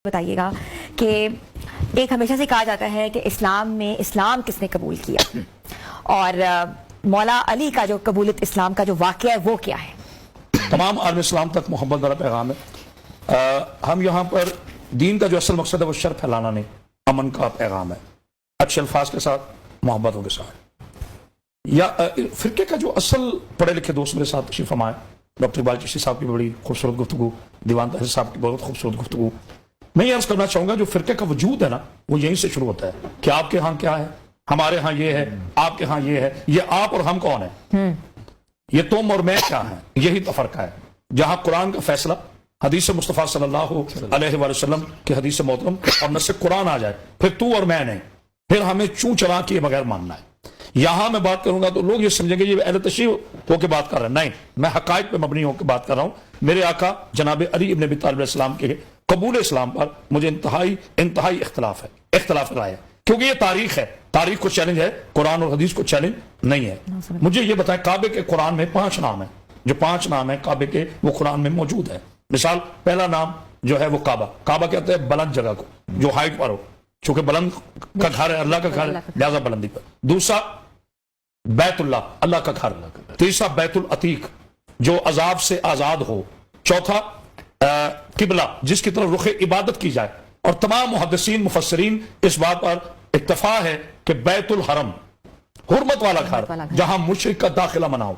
بتائیے گا کہ ایک ہمیشہ سے کہا جاتا ہے کہ اسلام میں اسلام کس نے قبول کیا اور مولا علی کا جو قبولیت اسلام کا جو واقعہ ہے وہ کیا ہے؟ تمام عالم اسلام تک محبت بھرا پیغام ہے۔ ہم یہاں پر دین کا جو اصل مقصد ہے وہ شر پھیلانا نہیں، امن کا پیغام ہے، اچھے الفاظ کے ساتھ، محبتوں کے ساتھ۔ یا فرقے کا جو اصل پڑھے لکھے دوست میرے ساتھ تشریف فرمائے، ڈاکٹر اقبال چشتی صاحب کی بڑی خوبصورت گفتگو، دیوان طاہر صاحب کی بہت خوبصورت گفتگو۔ میں یہ عرض کرنا چاہوں گا جو فرقے کا وجود ہے نا وہ یہیں سے شروع ہوتا ہے کہ آپ کے ہاں کیا ہے، ہمارے ہاں یہ ہے، آپ کے ہاں یہ ہے، یہ آپ اور ہم کون ہیں، یہ تم اور میں کیا ہیں، یہی تفرقہ ہے۔ جہاں قرآن کا فیصلہ حدیث مصطفیٰ صلی اللہ علیہ وآلہ وسلم کی حدیث محترم اور نص قرآن آ جائے، پھر تو اور میں نہیں، پھر ہمیں چون چلا کیے بغیر ماننا ہے۔ یہاں میں بات کروں گا تو لوگ یہ سمجھیں گے یہ اہل تشیع ہو کے بات کر رہے ہیں، نہیں، میں حقائق پہ مبنی ہو کے بات کر رہا ہوں۔ میرے آقا جناب علی ابن ابی طالب علیہ السلام کے قبول اسلام پر مجھے انتہائی اختلاف رائے ہے، کیونکہ یہ تاریخ ہے، تاریخ کو چیلنج ہے، قرآن اور حدیث کو چیلنج نہیں ہے۔ مجھے یہ بتائیں کعبے کے قرآن میں 5 نام ہیں، جو 5 نام ہیں کعبے کے وہ قرآن میں موجود ہیں۔ مثال پہلا نام جو ہے وہ کعبہ کہتے ہیں بلند جگہ کو، جو ہائٹ پر ہو، چونکہ بلند کا گھر ہے، اللہ کا گھر ہے، لہذا بلندی پر۔ دوسرا بیت اللہ کا گھر۔ تیسرا بیت العتیق جو عذاب سے آزاد ہو۔ چوتھا قبلہ جس کی طرف رخ عبادت کی جائے، اور تمام محدثین مفسرین اس بات پر اتفاق ہے کہ بیت الحرم حرمت والا گھر جہاں مشرک کا داخلہ منع ہو،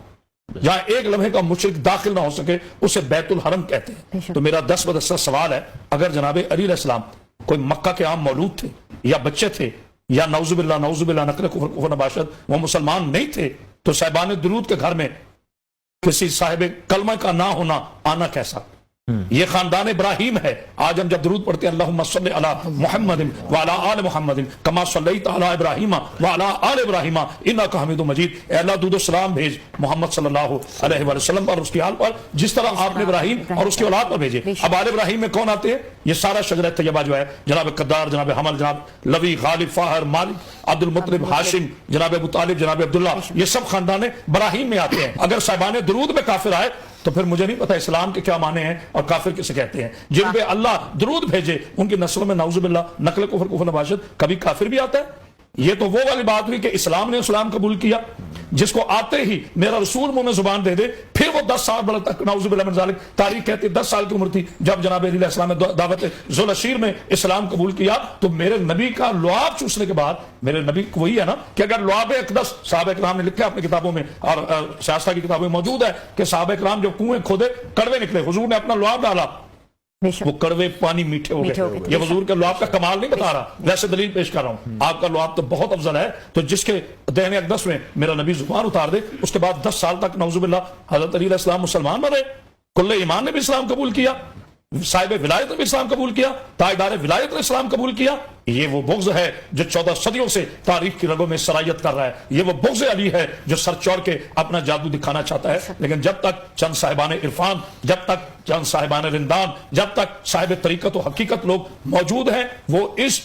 جہاں ایک لمحے کا مشرک داخل نہ ہو سکے، اسے بیت الحرم کہتے ہیں۔ تو میرا 10 بدستہ سوال ہے، اگر جناب علی علیہ السلام کوئی مکہ کے عام مولود تھے یا بچے تھے یا نعوذ باللہ نقل کفر نباشد وہ مسلمان نہیں تھے، تو صاحبان درود کے گھر میں کسی صاحب کلمہ کا نہ ہونا آنا کیسا؟ یہ خاندان ابراہیم ہے۔ آج ہم جب درود پڑھتے ہیں اللہم صلی علی محمد وعلی آل محمد کما صلیت علی ابراہیم وعلی آل ابراہیم انک حمید مجید۔ اے اللہ درود و سلام بھیج محمد صلی اللہ علیہ وآلہ وسلم پر، اس کی آل پر، جس طرح آپ نے ابراہیم اور اس کی اولاد پر بھیجے۔ اب آل ابراہیم میں کون آتے ہیں؟ یہ سارا شجرہ طیبہ جو ہے، جناب قدار، جناب حمل، جناب لوی، غالب، فاہر، مالک، عبد المطلب، ہاشم، جناب ابو طالب، جناب عبداللہ، یہ سب خاندان ابراہیم میں آتے ہیں۔ اگر صاحبان درود میں کافر آئے تو پھر مجھے نہیں پتا اسلام کے کیا معنی ہیں اور کافر کسے کہتے ہیں۔ جن پہ اللہ درود بھیجے ان کی نسلوں میں نعوذ باللہ نقل کفر نباشد کبھی کافر بھی آتا ہے۔ یہ تو وہ والی بات ہوئی کہ اسلام نے اسلام قبول کیا، جس کو آتے ہی میرا رسول منہ میں زبان دے دے، پھر وہ 10 سال تک نعوذ باللہ من ذالک، تاریخ کہتی ہے 10 سال کی عمر تھی جب جناب علی علیہ السلام نے دعوت ذوالعشیر میں اسلام قبول کیا۔ تو میرے نبی کا لعاب چوسنے کے بعد، میرے نبی کو وہی ہے نا کہ اگر لعاب اقدس، صحابہ کرام نے لکھا اپنی کتابوں میں اور سیاستہ کی کتابوں میں موجود ہے کہ صحابہ کرام جو کنویں کھودے کڑوے نکلے، حضور نے اپنا لعاب ڈالا، وہ کڑوے پانی میٹھے ہو گئے۔ یہ حضور کے لعاب کا کمال نہیں بتا رہا، ویسے دلیل پیش کر رہا ہوں۔ آپ کا لعاب تو بہت افضل ہے، تو جس کے دہن اقدس میں میرا نبی زبان اتار دے، اس کے بعد 10 سال تک نعوذ باللہ حضرت علی علیہ السلام مسلمان بنے۔ کل ایمان نے بھی اسلام قبول کیا، صاحب ولایت نے بھی اسلام قبول کیا، تاجدار ولایت نے اسلام قبول کیا۔ یہ وہ بغض ہے جو 14 صدیوں سے تاریخ کی رگوں میں سرایت کر رہا ہے۔ یہ وہ بغض علی ہے جو سر چوڑ کے اپنا جادو دکھانا چاہتا ہے۔ لیکن جب تک چند صاحبان عرفان، جب تک چند صاحبان رندان، جب تک صاحب طریقت و حقیقت لوگ موجود ہیں، وہ اس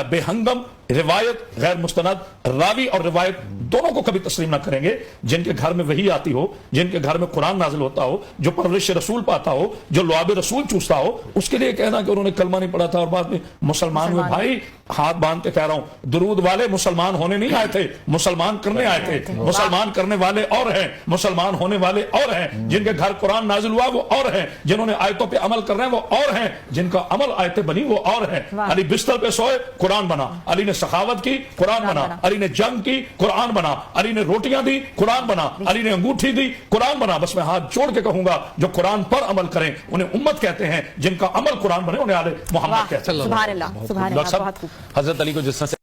بے ہنگم روایت، غیر مستند راوی اور روایت دونوں کو کبھی تسلیم نہ کریں گے۔ جن کے گھر میں وحی آتی ہو، جن کے گھر میں قرآن نازل ہوتا ہو، جو پرورش رسول پاتا ہو، جو لعاب رسول چوستا ہو، اس کے لیے کہنا کہ انہوں نے کلمہ نہیں پڑھا تھا اور بعد میں مسلمان ہوئے۔ بھائی ہاتھ باندھ کے کہہ رہا ہوں، درود والے مسلمان ہونے نہیں آئے تھے، مسلمان کرنے آئے تھے۔ مسلمان کرنے والے اور ہیں، مسلمان ہونے والے اور ہیں۔ جن کے گھر قرآن نازل ہوا وہ اور ہیں، جنہوں نے آیتوں پہ عمل کر رہے ہیں وہ اور ہیں، جن کا عمل آیتیں بنی وہ اور ہیں۔ علی بستر پہ سوئے قرآن بنا، علی نے سخاوت کی قرآن بنا، علی نے جنگ کی قرآن بنا، علی نے روٹیاں دی قرآن بنا، علی نے انگوٹھی دی قرآن بنا۔ بس میں ہاتھ جوڑ کے کہوں گا جو قرآن پر عمل کریں انہیں امت کہتے ہیں، جن کا عمل قرآن بنے انہیں آل محمد کہتے ہیں۔ سبحان اللہ، سبحان اللہ، بہت خوب۔ حضرت علی کو جس طرح سے